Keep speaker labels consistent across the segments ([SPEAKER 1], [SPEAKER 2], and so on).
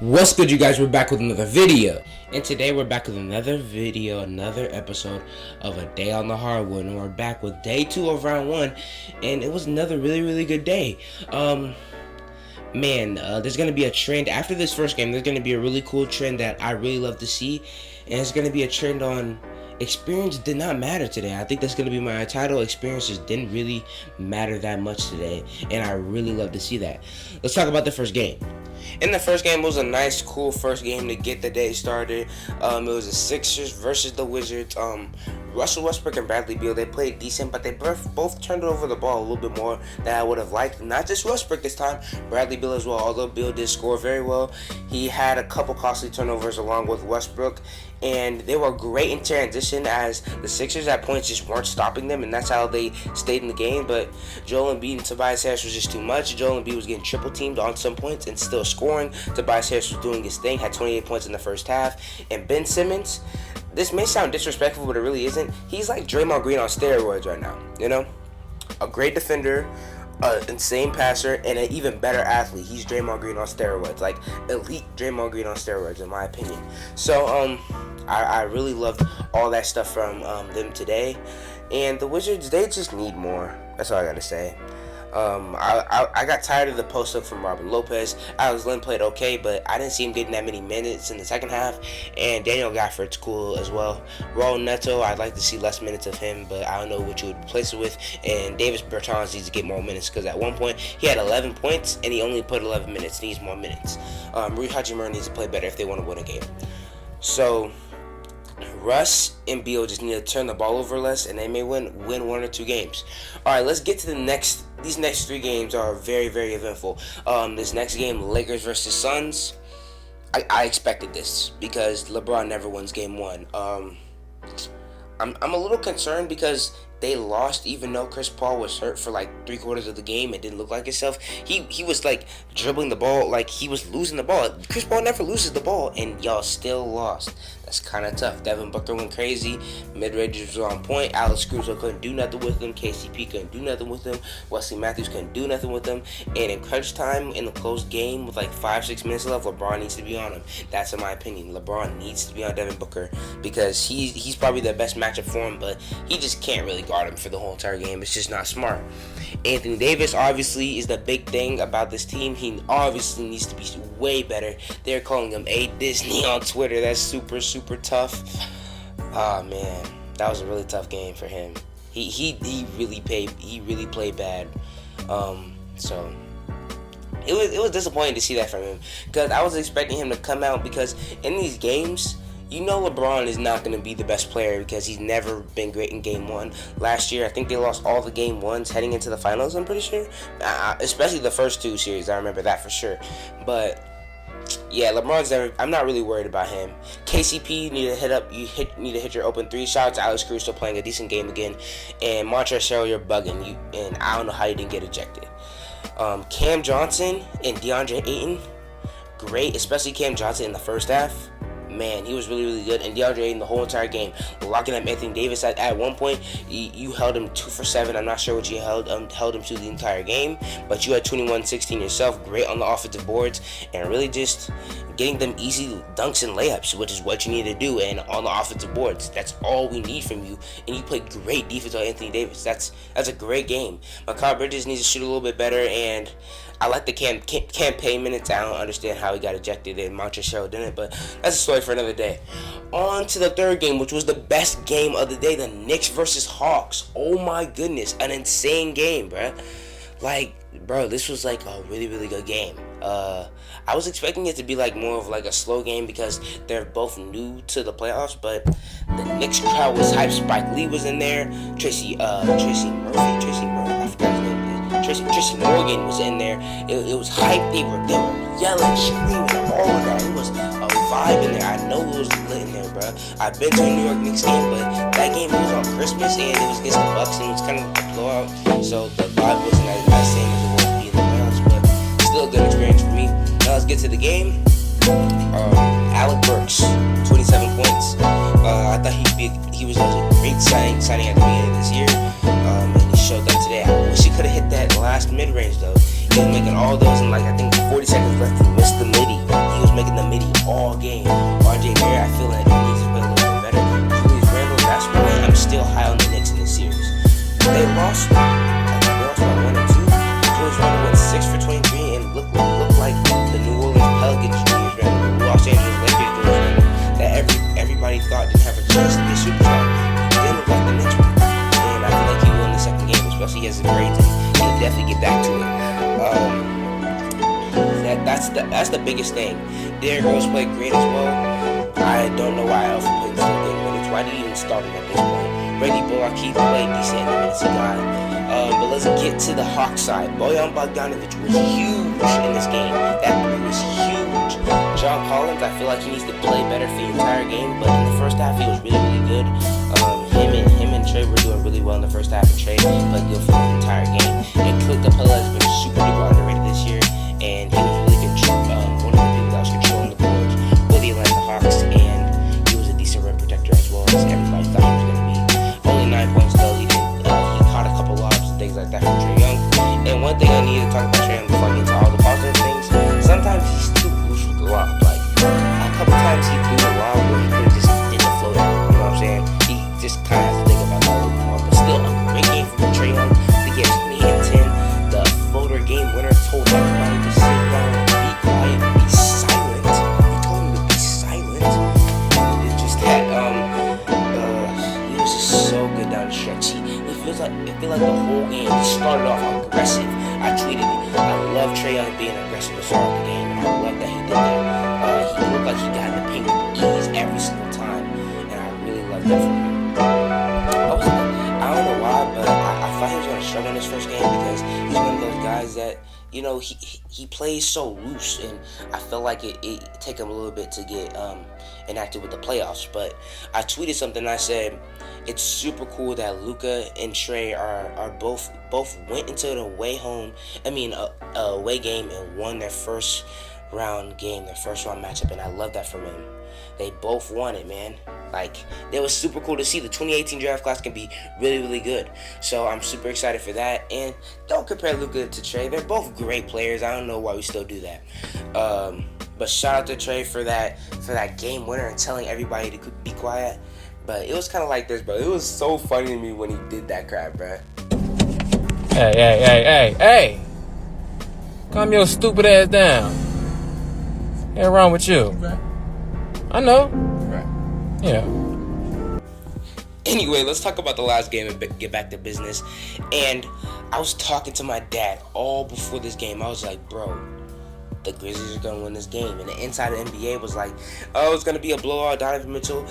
[SPEAKER 1] What's good, you guys? We're back with another video, and today we're back with another video, another episode of A Day on the Hardwood, and we're back with day 2 of round 1, and it was another really good day. There's gonna be a trend after this first game. There's gonna be a really cool trend that I really love to see, and it's gonna be a trend on experience did not matter today. I think that's gonna be my title. Experiences didn't really matter that much today, and I really love to see that. Let's talk about the first game. In the first game, it was a nice, cool first game to get the day started. It was the Sixers versus the Wizards. Russell Westbrook and Bradley Beal, they played decent, but they both turned over the ball a little bit more than I would have liked. Not just Westbrook this time, Bradley Beal as well. Although Beal did score very well, he had a couple costly turnovers along with Westbrook, and they were great in transition as the Sixers at points just weren't stopping them, and that's how they stayed in the game. But Joel Embiid and Tobias Harris was just too much. Joel Embiid was getting triple teamed on some points and still scoring. Tobias Harris was doing his thing, had 28 points in the first half. And Ben Simmons, this may sound disrespectful, but it really isn't. He's like Draymond Green on steroids right now, you know? A great defender, an insane passer, and an even better athlete. He's Draymond Green on steroids, like elite Draymond Green on steroids, in my opinion. So, I really loved all that stuff from them today. And the Wizards, they just need more. That's all I gotta say. I got tired of the post-up from Robin Lopez. Alex Len played okay, but I didn't see him getting that many minutes in the second half. And Daniel Gafford's cool as well. Raul Neto, I'd like to see less minutes of him, but I don't know what you would replace it with. And Davis Bertans needs to get more minutes because at one point he had 11 points and he only put 11 minutes. He needs more minutes. Rui Hachimura needs to play better if they want to win a game. So Russ and Beal just need to turn the ball over less, and they may win 1 or 2 games. All right, let's get to the next. These next 3 games are very eventful. This next game, Lakers versus Suns. I expected this because LeBron never wins game 1. I'm a little concerned because they lost even though Chris Paul was hurt for like 3/4 of the game. It didn't look like himself. He was like dribbling the ball like he was losing the ball. Chris Paul never loses the ball, and y'all still lost. That's kind of tough. Devin Booker went crazy. Mid-rangers were on point. Alex Caruso couldn't do nothing with him. KCP couldn't do nothing with him. Wesley Matthews couldn't do nothing with him. And in crunch time, in the close game with like 5-6 minutes left, LeBron needs to be on him. That's in my opinion. LeBron needs to be on Devin Booker because he's probably the best matchup for him, but he just can't really guard him for the whole entire game. It's just not smart. Anthony Davis obviously is the big thing about this team. He obviously needs to be way better. They're calling him A Disney on Twitter. That's super tough. Oh man, that was a really tough game for him. He really played bad. So it was disappointing to see that from him because I was expecting him to come out because in these games, you know LeBron is not going to be the best player because he's never been great in game 1. Last year, I think they lost all the game 1s heading into the finals, I'm pretty sure. Especially the first 2 series, I remember that for sure. But yeah, LeBron's never. I'm not really worried about him. KCP, you need to hit your open 3 shots. Alex Caruso playing a decent game again, and Montrezl Harrell, you're bugging. And I don't know how you didn't get ejected. Cam Johnson and DeAndre Ayton, great, especially Cam Johnson in the first half. Man, he was really good. And DeAndre Ayton the whole entire game, locking up Anthony Davis. At one point, you held him 2 for 7. I'm not sure what you held him to the entire game, but you had 21-16 yourself. Great on the offensive boards and really just getting them easy dunks and layups, which is what you need to do. And on the offensive boards, that's all we need from you. And you play great defense on Anthony Davis. That's a great game. Mikal Bridges needs to shoot a little bit better, and I like the campaign minutes. I don't understand how he got ejected and Montrezl Harrell didn't, but that's a story for another day. On to the third game, which was the best game of the day, the Knicks versus Hawks. Oh my goodness, an insane game, bruh. Like, bro, this was like a really good game. I was expecting it to be like more of like a slow game because they're both new to the playoffs, but the Knicks crowd was hyped. Spike Lee was in there. Tracy Murphy, I forgot his name. Tracy Morgan was in there. It was hype. They were yelling, screaming, all of that. It was a vibe in there. I know it was lit in there, bro. I've been to a New York Knicks game, but that game was on Christmas and it was against the Bucks and it was kind of a blowout. So the vibe wasn't as same as it was to be in the playoffs, but still a good experience for me. Now let's get to the game. Alec Burks, 27 points. I thought he was a great signing at the beginning of this year. And he showed up today. I wish he could have hit that last mid-range though. He was making all those in like I think 40 seconds left. He missed the midi. He was making That's the biggest thing. Derrick Rose played great as well. I don't know why Alfred Payton still getting minutes. Why did he even start him at this point? Brady Bullock, he played decent in the minutes he got. But let's get to the Hawks side. Bojan Bogdanovic was huge in this game. That three was huge. John Collins, I feel like he needs to play better for the entire game. But in the first half, he was really, really good. Him and Trey were doing really well in the first half. And Trey played good for the entire game. And Clint Capella has been super duper underrated this year. And he was really good. One of the people that was controlling the boards for the Atlanta Hawks. And he was a decent rim protector as well as everybody thought he was going to be. Only 9 points though. He caught a couple lobs and things like that from Trae Young. And one thing I need to talk about Trae Young before I get into all the positive things, sometimes he's too loose with the lob. Like a couple times he threw a lob where he could have just did the floater. You know what I'm saying? He just kind of has to think about that a little more. But still, a great game from Trae Young to get 20 and 10. The floater game winner told everybody to sit down, be quiet, be silent. He told him to be silent. It's just that he was just so good down the stretch. It feels like the whole game he started off aggressive. I tweeted it. I love Trae Young being aggressive to start the game, and I love that he did that. He looked like he got in the paint with ease every single time, and I really love that from him. I don't know why, but I thought he was going to struggle in his first game because he's one of those guys that, you know, he plays so loose, and I felt like it take him a little bit to get enacted with the playoffs. But I tweeted something. I said it's super cool that Luka and Trey are both went into the away game and won their first round matchup, and I love that from him. They both won it, man. Like, it was super cool to see. The 2018 draft class can be really, really good. So I'm super excited for that. And don't compare Luka to Trey. They're both great players. I don't know why we still do that. But shout out to Trey for that game winner and telling everybody to be quiet. But it was kind of like this, bro. It was so funny to me when he did that crap, bro.
[SPEAKER 2] Hey. Calm your stupid ass down. What's wrong with you?
[SPEAKER 1] Right.
[SPEAKER 2] I know.
[SPEAKER 1] Right.
[SPEAKER 2] Yeah.
[SPEAKER 1] Anyway, let's talk about the last game and get back to business. And I was talking to my dad all before this game. I was like, bro, the Grizzlies are going to win this game. And the insider NBA was like, oh, it's going to be a blowout. Donovan Mitchell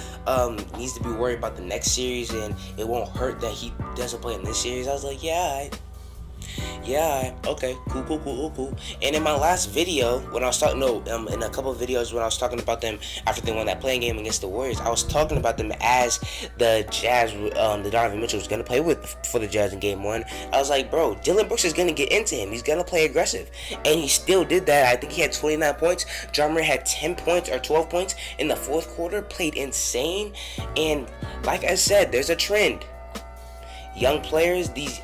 [SPEAKER 1] needs to be worried about the next series, and it won't hurt that he doesn't play in this series. I was like, okay, cool. And in my last video, when I was talking, in a couple of videos when I was talking about them after they won that playing game against the Warriors, I was talking about them as the Jazz, the Donovan Mitchell was going to play for the Jazz in Game 1. I was like, bro, Dillon Brooks is going to get into him. He's going to play aggressive. And he still did that. I think he had 29 points. Ja Morant had 10 points or 12 points in the fourth quarter, played insane. And like I said, there's a trend. Young players, these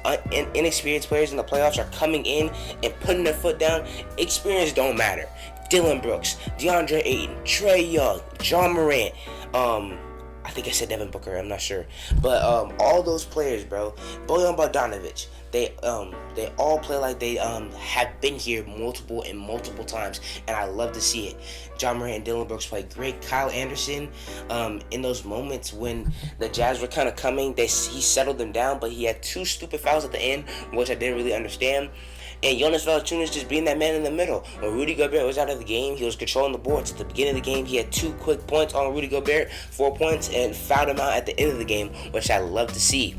[SPEAKER 1] inexperienced players in the playoffs are coming in and putting their foot down. Experience don't matter. Dillon Brooks, DeAndre Ayton, Trae Young, Ja Morant, I think I said Devin Booker, I'm not sure. But all those players, bro. Bojan Bogdanovic, they all play like they have been here multiple times, and I love to see it. Ja Morant and Dillon Brooks play great. Kyle Anderson, in those moments when the Jazz were kind of coming, he settled them down, but he had 2 stupid fouls at the end, which I didn't really understand. And Jonas Valanciunas just being that man in the middle. When Rudy Gobert was out of the game, he was controlling the boards. At the beginning of the game, he had 2 quick points on Rudy Gobert, 4 points, and fouled him out at the end of the game, which I love to see.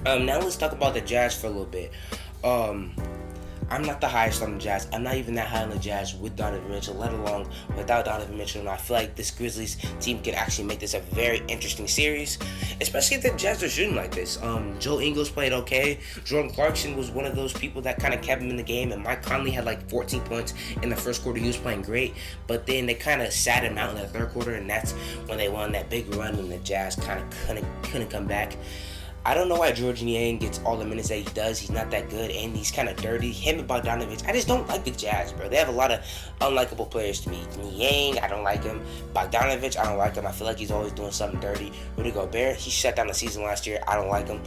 [SPEAKER 1] Now let's talk about the Jazz for a little bit. I'm not the highest on the Jazz. I'm not even that high on the Jazz with Donovan Mitchell, let alone without Donovan Mitchell. And I feel like this Grizzlies team can actually make this a very interesting series, especially if the Jazz are shooting like this. Joe Ingles played okay. Jordan Clarkson was one of those people that kind of kept him in the game. And Mike Conley had like 14 points in the first quarter. He was playing great. But then they kind of sat him out in the third quarter. And that's when they won that big run when the Jazz kind of couldn't come back. I don't know why Georges Niang gets all the minutes that he does. He's not that good, and he's kind of dirty. Him and Bogdanovic, I just don't like the Jazz, bro. They have a lot of unlikable players to me. Niang, I don't like him. Bogdanovic, I don't like him. I feel like he's always doing something dirty. Rudy Gobert, he shut down the season last year. I don't like him.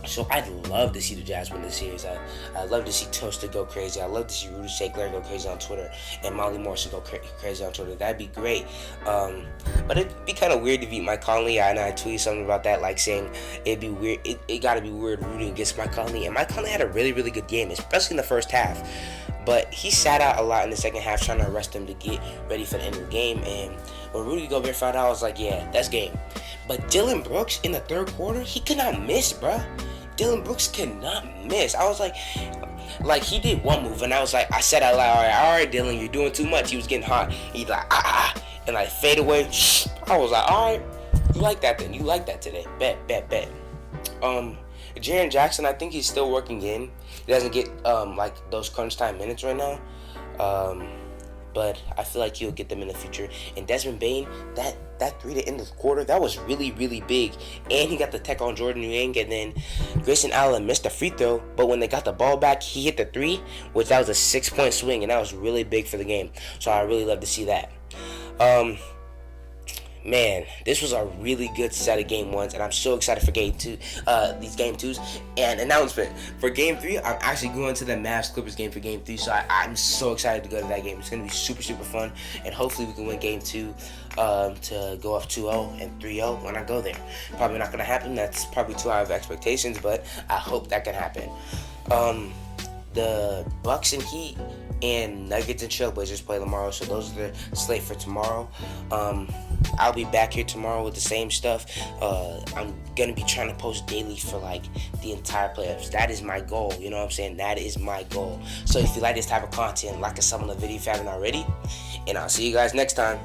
[SPEAKER 1] So I'd love to see the Jazz win this series. I'd love to see Toaster go crazy. I'd love to see Rudy Shea Claire go crazy on Twitter and Molly Morrison go crazy on Twitter. That'd be great. But it'd be kind of weird to beat Mike Conley. And I tweeted something about that, like saying it'd be weird. It gotta be weird rooting against Mike Conley. And Mike Conley had a really, really good game, especially in the first half. But he sat out a lot in the second half, trying to rest him to get ready for the end of the game. And when Rudy Gobert fouled out, I was like, yeah, that's game. But Dillon Brooks in the third quarter, he could not miss, bruh. Dillon Brooks cannot miss. I was like he did one move, and I was like, I said out loud, all right, Dillon, you're doing too much. He was getting hot. He's like, and like fade away. I was like, all right, you like that then? You like that today? Bet. Jaren Jackson, I think he's still working in. He doesn't get like those crunch time minutes right now. But I feel like he'll get them in the future. And Desmond Bane, that three to end the quarter, that was really, really big. And he got the tech on Jordan Niang, and then Grayson Allen missed a free throw. But when they got the ball back, he hit the three, which that was a 6-point swing, and that was really big for the game. So I really love to see that. Man, this was a really good set of game ones, and I'm so excited for game two. These game twos. And announcement for game three, I'm actually going to the Mavs Clippers game for game three. So I'm so excited to go to that game. It's gonna be super, super fun, and hopefully we can win game two to go up 2-0 and 3-0 when I go there. Probably not gonna happen. That's probably too high of expectations, but I hope that can happen. The Bucks and Heat and Nuggets and Trailblazers play tomorrow, so those are the slate for tomorrow. I'll be back here tomorrow with the same stuff. I'm gonna be trying to post daily for like the entire playoffs. That is my goal, you know what I'm saying? That is my goal. So if you like this type of content, like and sub on the video if you haven't already, and I'll see you guys next time.